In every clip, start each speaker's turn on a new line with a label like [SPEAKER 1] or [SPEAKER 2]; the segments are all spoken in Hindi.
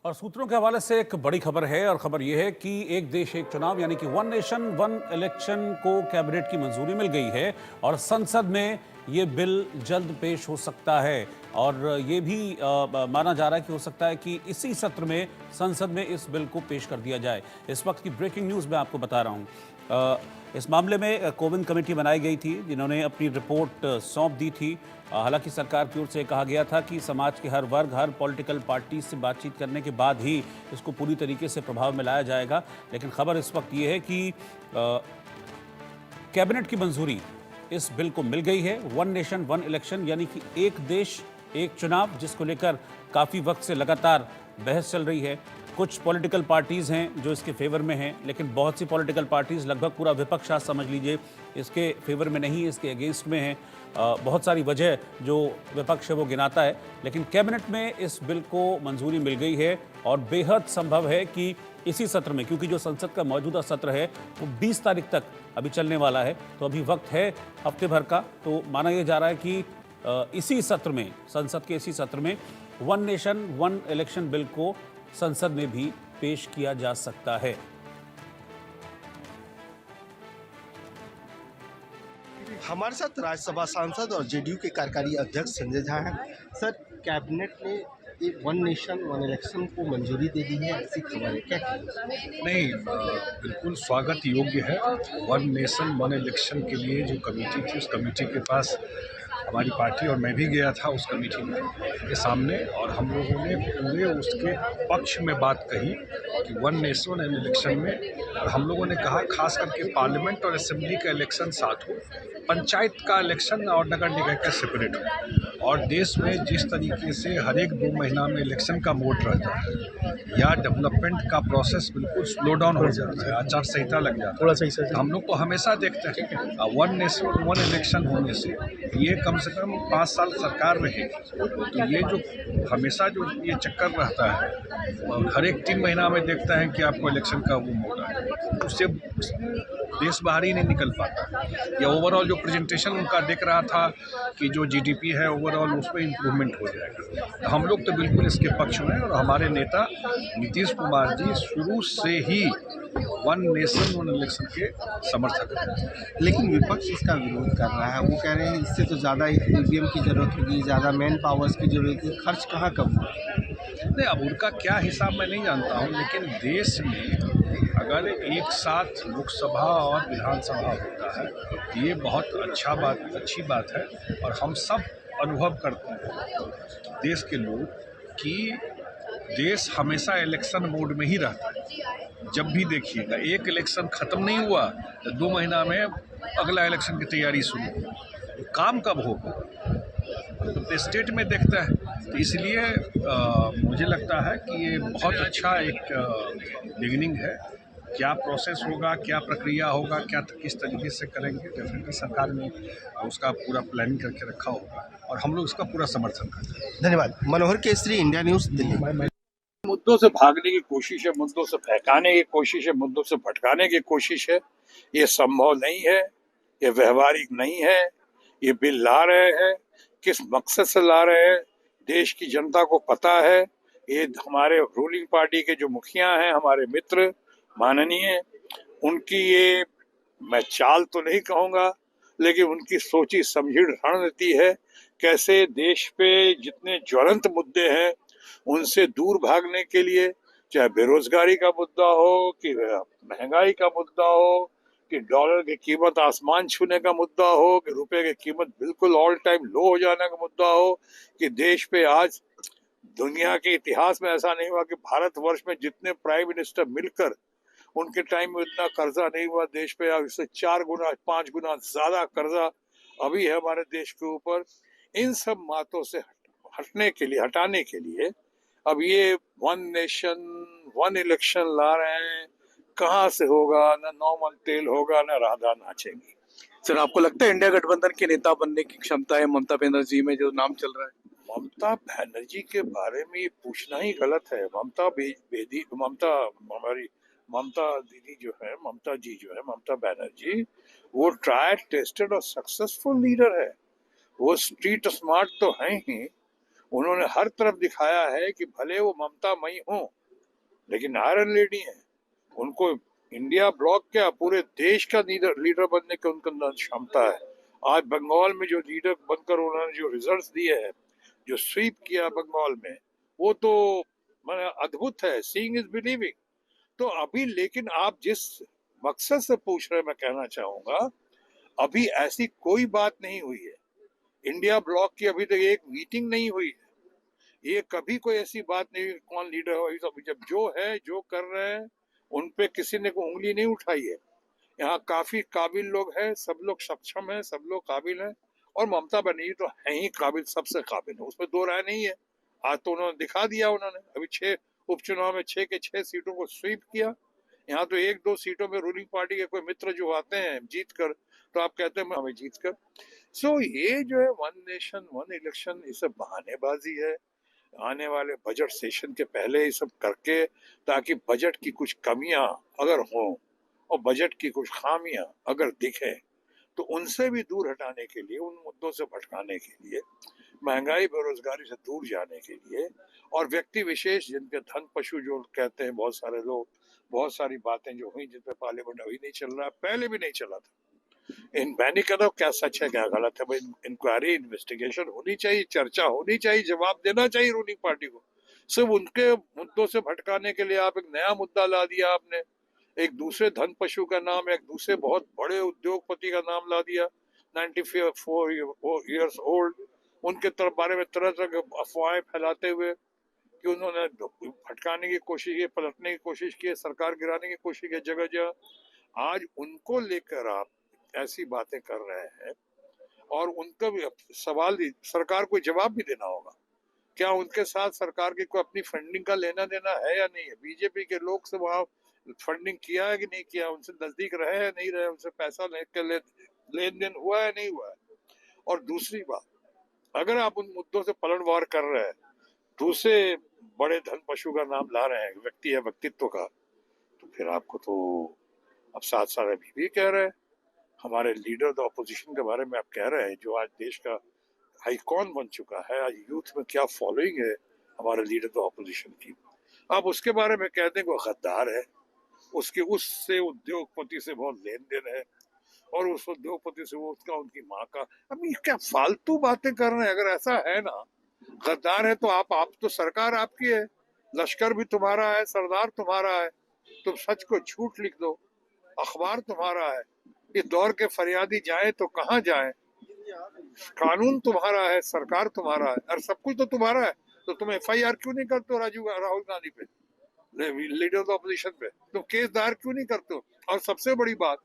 [SPEAKER 1] और सूत्रों के हवाले से एक बड़ी खबर है और खबर यह है कि एक देश एक चुनाव यानी कि वन नेशन वन इलेक्शन को कैबिनेट की मंजूरी मिल गई है और संसद में ये बिल जल्द पेश हो सकता है। और ये भी माना जा रहा है कि हो सकता है कि इसी सत्र में संसद में इस बिल को पेश कर दिया जाए। इस वक्त की ब्रेकिंग न्यूज़ मैं आपको बता रहा हूँ। इस मामले में कोविंद कमेटी बनाई गई थी जिन्होंने अपनी रिपोर्ट सौंप दी थी। हालांकि सरकार की ओर से कहा गया था कि समाज के हर वर्ग हर पॉलिटिकल पार्टी से बातचीत करने के बाद ही इसको पूरी तरीके से प्रभाव में लाया जाएगा। लेकिन खबर इस वक्त ये है कि कैबिनेट की मंजूरी इस बिल को मिल गई है। वन नेशन वन इलेक्शन यानी कि एक देश एक चुनाव, जिसको लेकर काफ़ी वक्त से लगातार बहस चल रही है। कुछ पॉलिटिकल पार्टीज़ हैं जो इसके फेवर में हैं, लेकिन बहुत सी पॉलिटिकल पार्टीज़, लगभग पूरा विपक्ष आज समझ लीजिए, इसके फेवर में नहीं, इसके अगेंस्ट में हैं। बहुत सारी वजह जो विपक्ष है वो गिनाता है, लेकिन कैबिनेट में इस बिल को मंजूरी मिल गई है और बेहद संभव है कि इसी सत्र में, क्योंकि जो संसद का मौजूदा सत्र है वो 20 तारीख तक अभी चलने वाला है, तो अभी वक्त है हफ्ते भर का। तो माना यह जा रहा है कि इसी सत्र में, संसद के इसी सत्र में one nation one election bill को संसद में भी पेश किया जा सकता है।
[SPEAKER 2] हमारे साथ राज्यसभा सांसद और जेडीयू के कार्यकारी अध्यक्ष संजय झा हैं। सर, कैबिनेट ने एक वन नेशन वन इलेक्शन को मंजूरी दे दी है, ऐसी खबर है क्या?
[SPEAKER 3] नहीं, बिल्कुल स्वागत योग्य है। वन नेशन वन इलेक्शन के लिए जो कमेटी थी, उस कमेटी के पास हमारी पार्टी और मैं भी गया था उस कमेटी के सामने, और हम लोगों ने पूरे उसके पक्ष में बात कही कि वन नेशन वन इलेक्शन में, और हम लोगों ने कहा खास करके पार्लियामेंट और असेंबली का इलेक्शन साथ हो, पंचायत का इलेक्शन और नगर निकाय का सेपरेट हो। और देश में जिस तरीके से हर एक 2 महीना में इलेक्शन का मोड रहता है या डेवलपमेंट का प्रोसेस बिल्कुल स्लो डाउन हो जाता है, आचार संहिता लग जाता है,
[SPEAKER 2] थोड़ा सही सर।
[SPEAKER 3] हम लोग तो हमेशा देखते हैं वन नेशन वन इलेक्शन होने से ये कम से कम 5 साल सरकार रहेगी, तो ये जो हमेशा जो ये चक्कर रहता है, हर एक 3 महीना में देखता है कि आपको इलेक्शन का वो मोड है, उससे देश बाहर ही नहीं निकल पाता। या ओवरऑल जो प्रेजेंटेशन उनका देख रहा था कि जो जीडीपी है ओवरऑल उसमें इम्प्रूवमेंट हो जाएगा, तो हम लोग तो बिल्कुल इसके पक्ष में हैं। और हमारे नेता नीतीश कुमार जी शुरू से ही वन नेशन वन इलेक्शन के समर्थक हैं।
[SPEAKER 2] लेकिन विपक्ष इसका विरोध कर रहा है। वो कह रहे हैं इससे तो ज़्यादा ईवीएम की जरूरत होगी, ज़्यादा मैन पावर्स की जरूरत है, खर्च कहाँ कम होगा?
[SPEAKER 3] नहीं, अब उनका क्या हिसाब मैं नहीं जानता हूँ, लेकिन देश में अगर एक साथ लोकसभा और विधानसभा होता है तो ये बहुत अच्छी बात है। और हम सब अनुभव करते हैं देश के लोग कि देश हमेशा इलेक्शन मोड में ही रहता है। जब भी देखिएगा, एक इलेक्शन ख़त्म नहीं हुआ तो 2 महीना में अगला इलेक्शन की तैयारी शुरू, तो काम कब होगा तो स्टेट में देखता है। तो इसलिए मुझे लगता है कि ये बहुत अच्छा एक बिगिनिंग है। क्या प्रोसेस होगा, क्या प्रक्रिया होगा, क्या किस तरीके से करेंगे, डेफिनेटली सरकार ने उसका पूरा प्लानिंग करके रखा होगा और हम लोग इसका पूरा समर्थन करते हैं।
[SPEAKER 2] धन्यवाद। मनोहर केसरी, इंडिया न्यूज़, दिल्ली।
[SPEAKER 4] मुद्दों से भागने की कोशिश है, मुद्दों से बहकाने की कोशिश है, मुद्दों से भटकाने की कोशिश है। ये संभव नहीं है, ये व्यवहारिक नहीं है। ये बिल ला रहे हैं, किस मकसद से ला रहे हैं, देश की जनता को पता है। ये हमारे रूलिंग पार्टी के जो मुखिया हैं, हमारे मित्र माननीय, उनकी ये, मैं चाल तो नहीं कहूँगा, लेकिन उनकी सोची समझी रणनीति है। कैसे देश पे जितने ज्वलंत मुद्दे हैं उनसे दूर भागने के लिए, चाहे बेरोजगारी का मुद्दा हो, कि महंगाई का मुद्दा हो, कि डॉलर की कीमत आसमान छूने का मुद्दा हो, कि रुपए की कीमत बिल्कुल ऑल टाइम लो हो जाने का मुद्दा हो, कि देश पे आज दुनिया के इतिहास में ऐसा नहीं हुआ कि भारतवर्ष में जितने प्राइम मिनिस्टर मिलकर उनके टाइम में इतना कर्जा नहीं हुआ देश पे, अब इससे 4 गुना 5 गुना ज्यादा कर्जा अभी है हमारे देश के ऊपर। इन सब बातों से हटाने के लिए अब ये वन नेशन वन इलेक्शन ला रहे हैं। कहाँ से होगा, ना नॉर्मल तेल होगा, ना राधा नाचेंगी।
[SPEAKER 5] सर, आपको लगता है इंडिया गठबंधन के नेता बनने की क्षमता है ममता बनर्जी में, जो नाम चल रहा है?
[SPEAKER 4] ममता बनर्जी के बारे में ये पूछना ही गलत है। ममता दीदी जो है, ममता जी जो है, ममता बनर्जी, वो ट्राइड टेस्टेड और सक्सेसफुल लीडर है। वो स्ट्रीट स्मार्ट तो हैं ही। उन्होंने हर तरफ दिखाया है कि भले वो ममता मई हो, लेकिन आयरन लेडी हैं, उनको इंडिया ब्लॉक क्या पूरे देश का लीडर बनने की उनके अंदर क्षमता है। आज बंगाल में जो लीडर बनकर उन्होंने जो रिजल्ट्स दिए हैं, जो स्वीप किया बंगाल में, वो तो माने अद्भुत है। Seeing is believing. तो अभी लेकिन आप जिस मकसद से पूछ रहे हैं, मैं कहना चाहूंगा अभी ऐसी कोई बात नहीं हुई है। इंडिया ब्लॉक की अभी तक एक मीटिंग नहीं हुई है। ये कभी कोई ऐसी बात नहीं हुई कौन लीडर हो, ये सब जब जो है जो कर रहे हैं उन पे किसी ने कोई उंगली नहीं उठाई है। यहाँ काफी काबिल लोग हैं, सब लोग सक्षम हैं, सब लोग काबिल हैं, और ममता बनर्जी तो है ही काबिल, सबसे काबिल है, उसमें दो राय नहीं है। आज तो उन्होंने दिखा दिया, उन्होंने अभी 6 उपचुनाव में 6 के 6 सीटों को स्वीप किया। यहाँ तो 1-2 सीटों में रूलिंग पार्टी के कोई मित्र जो आते हैं जीत कर, तो आप कहते हैं हमें जीत कर। सो ये जो है वन नेशन वन इलेक्शन, ये सब बहानेबाजी है। आने वाले बजट सेशन के पहले ये सब करके, ताकि बजट की कुछ कमियां अगर हों और बजट की कुछ खामियां अगर दिखें, तो उनसे भी दूर हटाने के लिए, उन मुद्दों से भटकाने के लिए, महंगाई बेरोजगारी से दूर जाने के लिए, और व्यक्ति विशेष जिनके धन पशु जो कहते हैं बहुत सारे लोग, बहुत सारी बातें जो हुई जिन पे पार्लियामेंट अभी नहीं चल रहा, पहले भी नहीं चला था। मैं नहीं कहता क्या सच है क्या गलत है, भाई इंक्वायरी इन्वेस्टिगेशन होनी चाहिए, चर्चा होनी चाहिए, जवाब देना चाहिए रूलिंग पार्टी को। सिर्फ उनके मुद्दों से भटकाने के लिए आप एक नया मुद्दा ला दिया आपने, एक दूसरे धन पशु का नाम, एक दूसरे बहुत बड़े उद्योगपति का नाम ला दिया, 94 ईयर्स ओल्ड, उनके तरफ बारे में तरह तरह के अफवाहें फैलाते हुए कि उन्होंने भटकाने की कोशिश की, पलटने की कोशिश की, सरकार गिराने की कोशिश की जगह जगह। आज उनको लेकर आप ऐसी बातें कर रहे हैं, और उनका भी सवाल भी सरकार को जवाब भी देना होगा। क्या उनके साथ सरकार की कोई अपनी फंडिंग का लेना देना है या नहीं है? बीजेपी के लोग से वहां फंडिंग किया है कि नहीं किया, उनसे नजदीक रहे है नहीं रहे, उनसे पैसा लेन देन हुआ है नहीं हुआ है। और दूसरी बात, अगर आप उन मुद्दों से पलटवार कर रहे हैं, दूसरे बड़े धन पशु का नाम ला रहे हैं, व्यक्ति या व्यक्तित्व का, तो फिर आपको तो अब 7 साल अभी भी कह रहे हैं। हमारे लीडर द ऑपोजिशन के बारे में आप कह रहे हैं, जो आज देश का आइकॉन बन चुका है, आज यूथ में क्या फॉलोइंग है हमारे लीडर द ऑपोजिशन की, आप उसके बारे में कहते हैं वो गद्दार है, उसके उससे उद्योगपति से बहुत लेन देन है, और उस उद्योगपति से वो उसका उनकी माँ का। अब ये क्या फालतू बातें कर रहे हैं? अगर ऐसा है ना, गद्दार है तो आप तो सरकार आपकी है, लश्कर भी तुम्हारा है, सरदार तुम्हारा है, तुम सच को झूठ लिख दो, अखबार तुम्हारा है, इस दौर के फरियादी जाए तो कहाँ जाए, कानून तुम्हारा है, सरकार तुम्हारा है, और सब कुछ तो तुम्हारा है, तो तुम FIR क्यों नहीं करते हो राहुल गांधी पे, लीडर ऑफ ऑपोजिशन पे? तुम केस दायर क्यों नहीं करते हो? और सबसे बड़ी बात,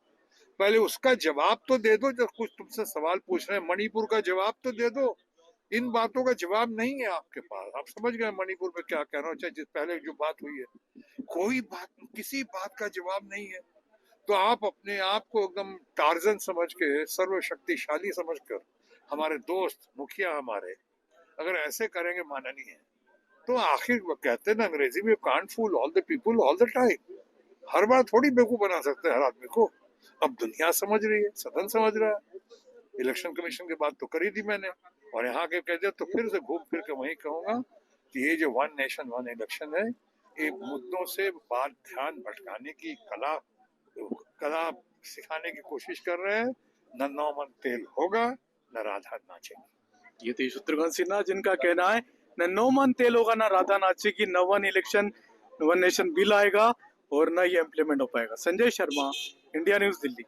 [SPEAKER 4] पहले उसका जवाब तो दे दो, जो कुछ तुमसे सवाल पूछ रहे हैं, मणिपुर का जवाब तो दे दो। इन बातों का जवाब नहीं है आपके पास। आप समझ गए मणिपुर में क्या कहना चाहिए, जिस पहले जो बात हुई है, कोई बात, किसी बात का जवाब नहीं है। तो आप अपने आप को एकदम टार्जन समझ के, सर्वशक्तिशाली समझकर, हमारे दोस्त मुखिया हमारे अगर ऐसे करेंगे माननीय, तो आखिर वो कहते हैं ना अंग्रेजी में, can't fool all the people all the time. हर बार थोड़ी बेवकूफ बना सकते हैं हर आदमी को। अब दुनिया समझ रही है, सदन समझ रहा है। इलेक्शन कमीशन की बात तो करी थी मैंने, और यहाँ के कह दिया, तो फिर से घूम फिर के वही कहूंगा कि ये जो वन नेशन वन इलेक्शन है, ये मुद्दों से बात ध्यान भटकाने की कला सिखाने की कोशिश कर रहे हैं। न नौमन तेल होगा, न राधा नाचेगी।
[SPEAKER 5] ये थे शत्रुघ्न सिन्हा, जिनका कहना है न नौमन तेल होगा, न राधा नाचेगी, न one election one nation bill आएगा, और न ये इम्प्लीमेंट हो पाएगा। Sanjay Sharma, India news, Delhi.